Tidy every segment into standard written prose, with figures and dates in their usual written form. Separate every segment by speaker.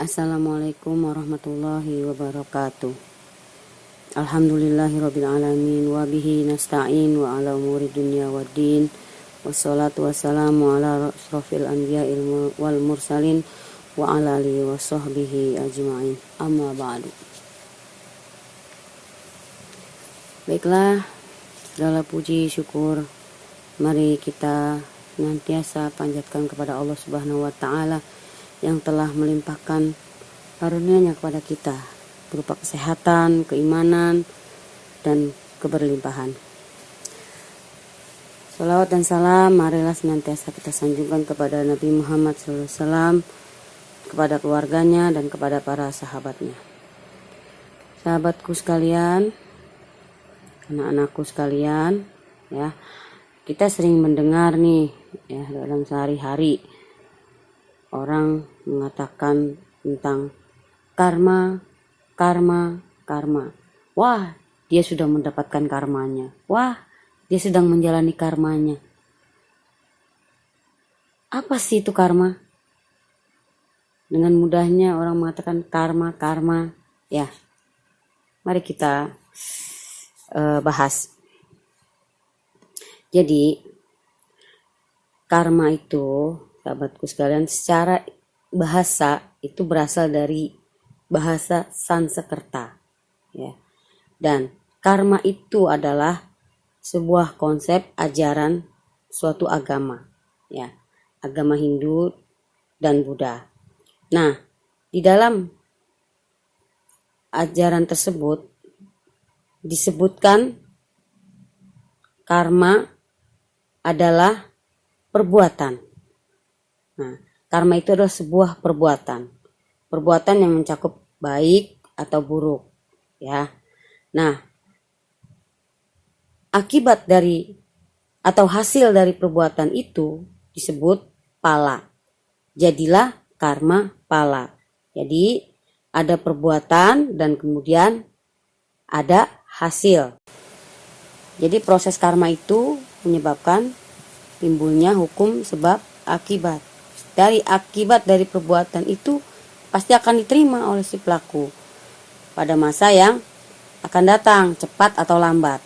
Speaker 1: Assalamualaikum warahmatullahi wabarakatuh. Alhamdulillahirabbil alamin wa bihi nasta'in wa ala umuri dunya waddin. Wassalatu wassalamu ala asrofil anbiya'il wal mursalin wa ala alihi wa sahbihi ajma'in. Amma ba'du. Baiklah, segala puji syukur mari kita senantiasa panjatkan kepada Allah Subhanahu wa taala yang telah melimpahkan karunia-Nya kepada kita berupa kesehatan, keimanan, dan keberlimpahan. Salawat dan salam marilah senantiasa kita sanjungkan kepada Nabi Muhammad SAW, kepada keluarganya dan kepada para sahabatnya. Sahabatku sekalian, anak-anakku sekalian, ya, kita sering mendengar nih, ya, dalam sehari-hari orang mengatakan tentang karma. Wah, dia sudah mendapatkan karmanya. Wah, dia sedang menjalani karmanya. Apa sih itu karma? Dengan mudahnya orang mengatakan karma. Ya, mari kita bahas. Jadi, karma itu, sahabatku sekalian, secara bahasa itu berasal dari bahasa Sanskerta, ya. Dan karma itu adalah sebuah konsep ajaran suatu agama, ya, agama Hindu dan Buddha. Nah, di dalam ajaran tersebut disebutkan karma adalah perbuatan. Nah, karma itu adalah sebuah perbuatan yang mencakup baik atau buruk, ya. Nah, akibat dari atau hasil dari perbuatan itu disebut pala. Jadilah karma pala. Jadi ada perbuatan dan kemudian ada hasil. Jadi proses karma itu menyebabkan timbulnya hukum sebab akibat. Dari akibat dari perbuatan itu pasti akan diterima oleh si pelaku pada masa yang akan datang, cepat atau lambat,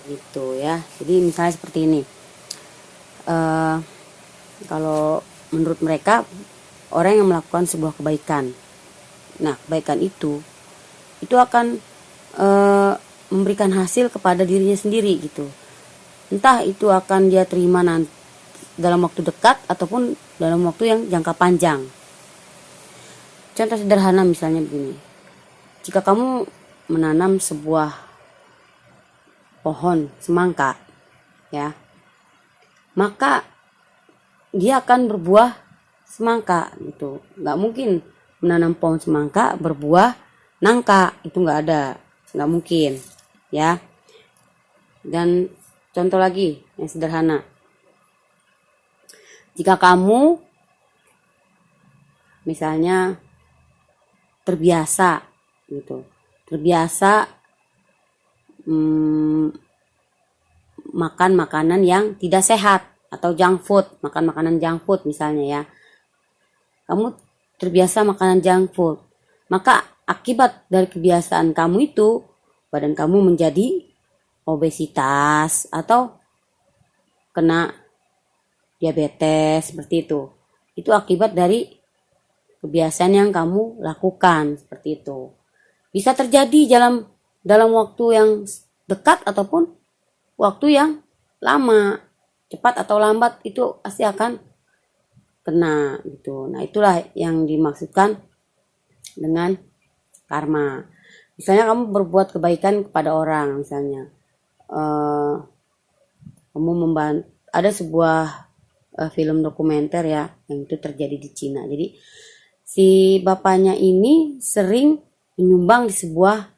Speaker 1: gitu ya. Jadi misalnya seperti ini, kalau menurut mereka orang yang melakukan sebuah kebaikan, nah kebaikan itu akan memberikan hasil kepada dirinya sendiri, gitu. Entah itu akan dia terima nanti dalam waktu dekat ataupun dalam waktu yang jangka panjang. Contoh sederhana misalnya begini. Jika kamu menanam sebuah pohon semangka, ya, maka dia akan berbuah semangka, gitu. Nggak mungkin menanam pohon semangka berbuah nangka, itu nggak ada, nggak mungkin, ya. Dan contoh lagi yang sederhana. Jika kamu misalnya terbiasa makan makanan yang tidak sehat atau junk food, makan makanan junk food misalnya, ya. Kamu terbiasa makanan junk food, maka akibat dari kebiasaan kamu itu badan kamu menjadi obesitas atau kena diabetes, seperti itu. Itu akibat dari kebiasaan yang kamu lakukan, seperti itu. Bisa terjadi dalam waktu yang dekat ataupun waktu yang lama, cepat atau lambat itu pasti akan kena, gitu. Nah, itulah yang dimaksudkan dengan karma. Misalnya kamu berbuat kebaikan kepada orang, misalnya kamu membantu, ada sebuah film dokumenter, ya, yang itu terjadi di Cina. Jadi si bapaknya ini sering menyumbang di sebuah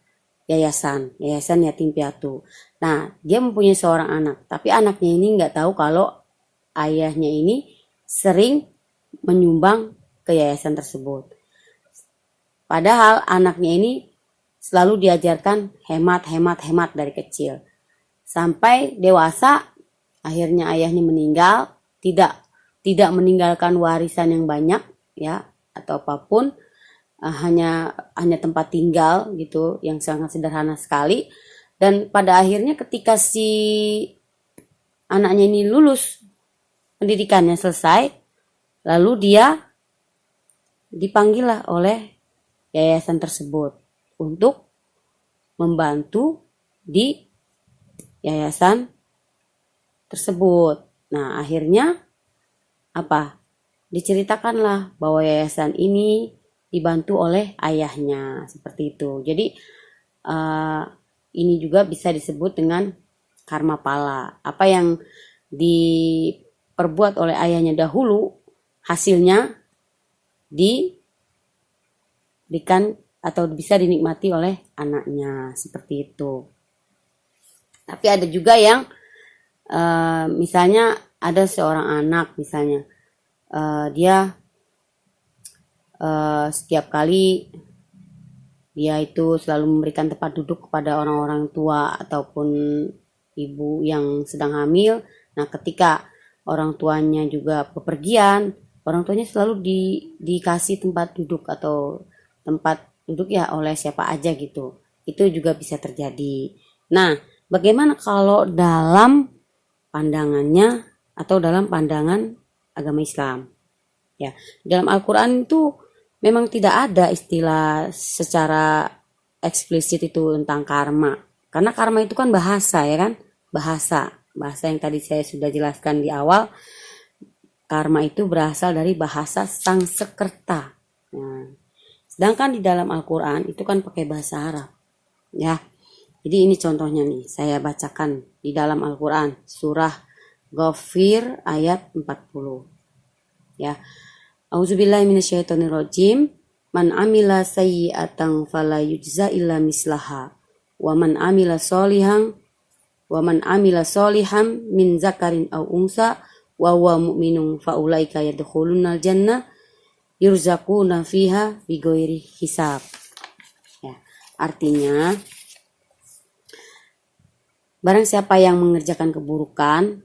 Speaker 1: yayasan yatim piatu. Nah, dia mempunyai seorang anak, tapi anaknya ini nggak tahu kalau ayahnya ini sering menyumbang ke yayasan tersebut. Padahal anaknya ini selalu diajarkan hemat dari kecil. Sampai dewasa, akhirnya ayahnya meninggal, tidak meninggalkan warisan yang banyak, ya, atau apapun. hanya tempat tinggal gitu yang sangat sederhana sekali. Dan pada akhirnya ketika si anaknya ini lulus pendidikannya selesai, lalu dia dipanggillah oleh yayasan tersebut untuk membantu di yayasan tersebut. Nah, akhirnya apa? Diceritakanlah bahwa yayasan ini dibantu oleh ayahnya, seperti itu. Jadi ini juga bisa disebut dengan karma pala. Apa yang diperbuat oleh ayahnya dahulu, hasilnya diberikan atau bisa dinikmati oleh anaknya, seperti itu. Tapi ada juga yang misalnya ada seorang anak misalnya dia setiap kali dia itu selalu memberikan tempat duduk kepada orang-orang tua ataupun ibu yang sedang hamil. Nah, ketika orang tuanya juga bepergian, orang tuanya selalu dikasih tempat duduk atau tempat duduk ya oleh siapa aja gitu. Itu juga bisa terjadi. Nah, bagaimana kalau dalam pandangannya atau dalam pandangan agama Islam? Ya, dalam Al-Quran itu memang tidak ada istilah secara eksplisit itu tentang karma. Karena karma itu kan bahasa, ya kan? Bahasa yang tadi saya sudah jelaskan di awal. Karma itu berasal dari bahasa Sanskerta. Nah, sedangkan di dalam Al-Quran itu kan pakai bahasa Arab. Ya, jadi ini contohnya nih, saya bacakan di dalam Al-Quran surah Ghafir ayat 40. Ya. Auzubillahi minasyaitonirrajim. Man amila sayyi'atan fala yujza illa mislaha wa man amila solihan min zakarin aw unsa wa huwa mu'minun fa ulaika yadkhulunal jannah yurzaquna fiha bighairi hisab. Ya, artinya barang siapa yang mengerjakan keburukan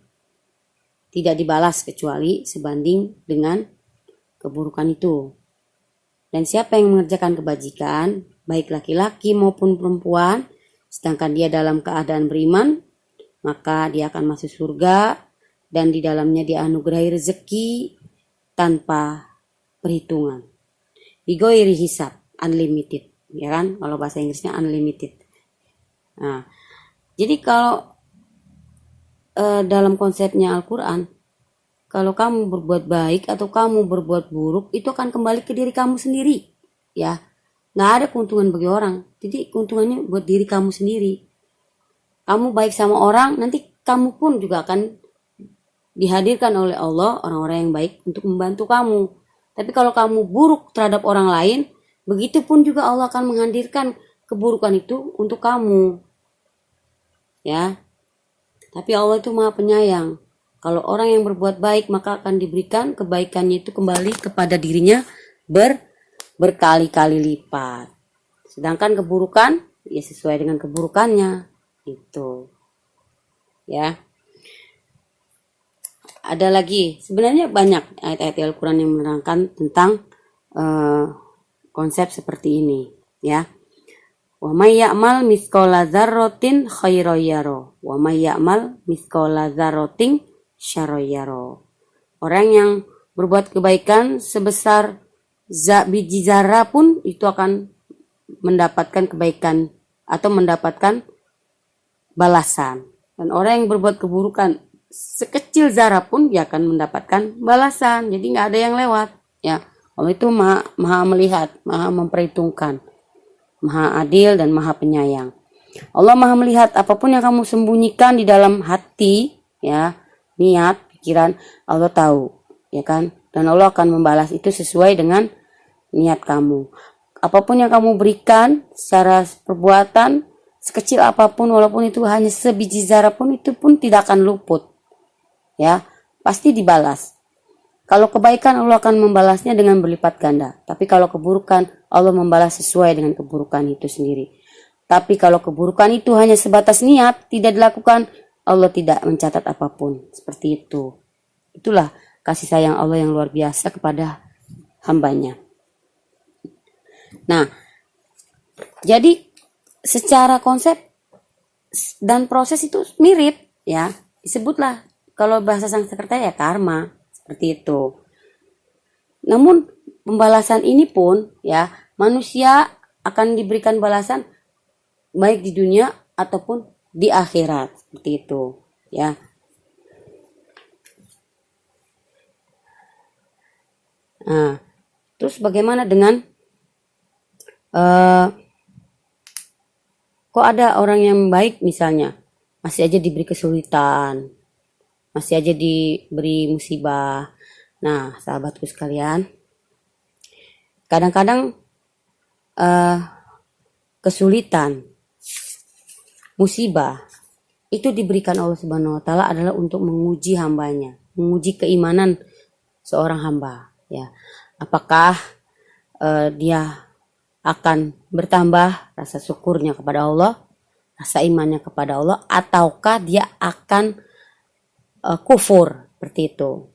Speaker 1: tidak dibalas kecuali sebanding dengan keburukan itu. Dan siapa yang mengerjakan kebajikan, baik laki-laki maupun perempuan, sedangkan dia dalam keadaan beriman, maka dia akan masuk surga dan di dalamnya dia anugerahi rezeki tanpa perhitungan. Bighairi hisab, unlimited, ya kan? Kalau bahasa Inggrisnya unlimited. Nah, jadi kalau dalam konsepnya Al-Quran, kalau kamu berbuat baik atau kamu berbuat buruk, itu akan kembali ke diri kamu sendiri. Ya, nggak ada keuntungan bagi orang. Jadi keuntungannya buat diri kamu sendiri. Kamu baik sama orang, nanti kamu pun juga akan dihadirkan oleh Allah orang-orang yang baik untuk membantu kamu. Tapi kalau kamu buruk terhadap orang lain, begitu pun juga Allah akan menghadirkan keburukan itu untuk kamu. Ya, tapi Allah itu Maha Penyayang. Kalau orang yang berbuat baik maka akan diberikan kebaikannya itu kembali kepada dirinya berkali-kali lipat. Sedangkan keburukan ya sesuai dengan keburukannya itu. Ya. Ada lagi, sebenarnya banyak ayat-ayat Al-Quran yang menerangkan tentang konsep seperti ini, ya. Wa may ya'mal mithqala dzarratin khairan yara wa may ya'mal mithqala dzarratin syarran yara. Orang yang berbuat kebaikan sebesar biji zarah pun itu akan mendapatkan kebaikan atau mendapatkan balasan. Dan orang yang berbuat keburukan sekecil zarah pun dia akan mendapatkan balasan. Jadi nggak ada yang lewat. Ya, Allah itu maha melihat, maha memperhitungkan, maha adil dan maha penyayang. Allah maha melihat apapun yang kamu sembunyikan di dalam hati, ya, niat, pikiran, Allah tahu, ya kan? Dan Allah akan membalas itu sesuai dengan niat kamu. Apapun yang kamu berikan secara perbuatan, sekecil apapun, walaupun itu hanya sebiji zarah pun, itu pun tidak akan luput. Ya, pasti dibalas. Kalau kebaikan Allah akan membalasnya dengan berlipat ganda. Tapi kalau keburukan Allah membalas sesuai dengan keburukan itu sendiri. Tapi kalau keburukan itu hanya sebatas niat, tidak dilakukan, Allah tidak mencatat apapun. Seperti itu. Itulah kasih sayang Allah yang luar biasa kepada hambanya. Nah, jadi secara konsep dan proses itu mirip ya. Disebutlah kalau bahasa Sanskerta ya karma, seperti itu. Namun pembalasan ini pun ya manusia akan diberikan balasan baik di dunia ataupun di akhirat, seperti itu ya. Nah, terus bagaimana dengan kok ada orang yang baik misalnya masih aja diberi kesulitan, masih aja diberi musibah. Nah, sahabatku sekalian, kadang-kadang kesulitan, musibah itu diberikan Allah Subhanahu wa taala adalah untuk menguji hambanya, menguji keimanan seorang hamba ya. Apakah dia akan bertambah rasa syukurnya kepada Allah, rasa imannya kepada Allah, ataukah dia akan kufur seperti itu.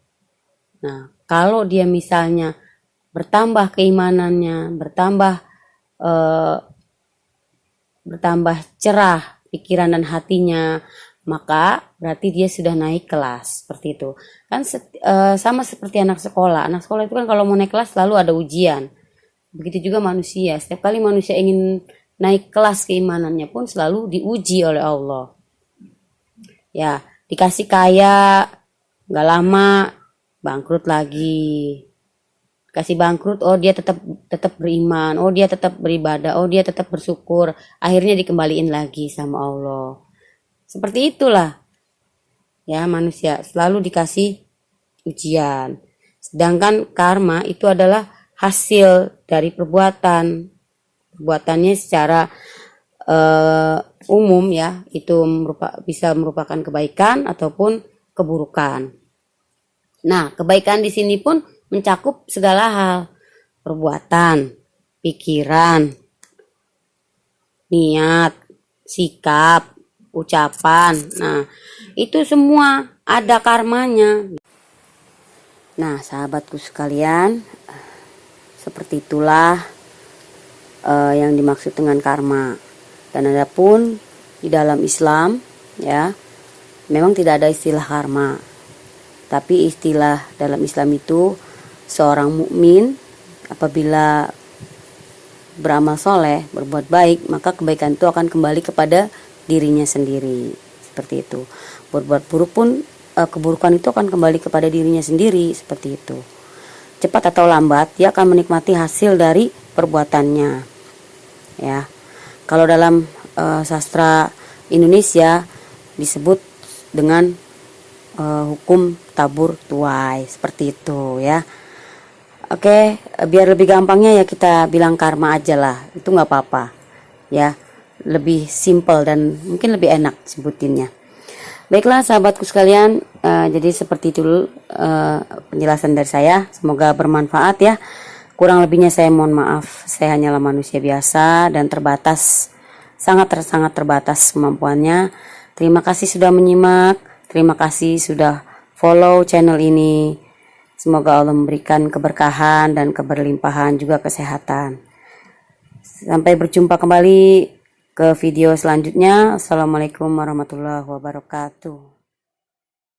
Speaker 1: Nah, kalau dia misalnya bertambah keimanannya, bertambah cerah pikiran dan hatinya, maka berarti dia sudah naik kelas, seperti itu. Kan sama seperti anak sekolah. Anak sekolah itu kan kalau mau naik kelas selalu ada ujian. Begitu juga manusia. Setiap kali manusia ingin naik kelas keimanannya pun selalu diuji oleh Allah. Ya, dikasih kaya, nggak lama bangkrut lagi. Kasih bangkrut, oh dia tetap beriman, oh dia tetap beribadah, oh dia tetap bersyukur, akhirnya dikembaliin lagi sama Allah. Seperti itulah ya manusia selalu dikasih ujian. Sedangkan karma itu adalah hasil dari perbuatannya secara umum ya, itu bisa merupakan kebaikan ataupun keburukan. Nah, kebaikan di sini pun mencakup segala hal, perbuatan, pikiran, niat, sikap, ucapan. Nah, itu semua ada karmanya. Nah, sahabatku sekalian, seperti itulah yang dimaksud dengan karma. Dan adapun di dalam Islam ya, memang tidak ada istilah karma. Tapi istilah dalam Islam itu seorang mukmin apabila beramal soleh, berbuat baik, maka kebaikan itu akan kembali kepada dirinya sendiri. Seperti itu. Berbuat buruk pun keburukan itu akan kembali kepada dirinya sendiri. Seperti itu. Cepat atau lambat dia akan menikmati hasil dari perbuatannya. Ya. Kalau dalam sastra Indonesia disebut dengan hukum tabur tuai, seperti itu ya. Oke, biar lebih gampangnya ya kita bilang karma aja lah, itu nggak apa-apa ya, lebih simple dan mungkin lebih enak sebutinnya. Baiklah sahabatku sekalian, jadi seperti itu penjelasan dari saya, semoga bermanfaat ya. Kurang lebihnya saya mohon maaf, saya hanyalah manusia biasa dan terbatas, sangat terbatas kemampuannya. Terima kasih sudah menyimak, terima kasih sudah follow channel ini. Semoga Allah memberikan keberkahan dan keberlimpahan juga kesehatan. Sampai berjumpa kembali ke video selanjutnya. Assalamualaikum warahmatullahi wabarakatuh.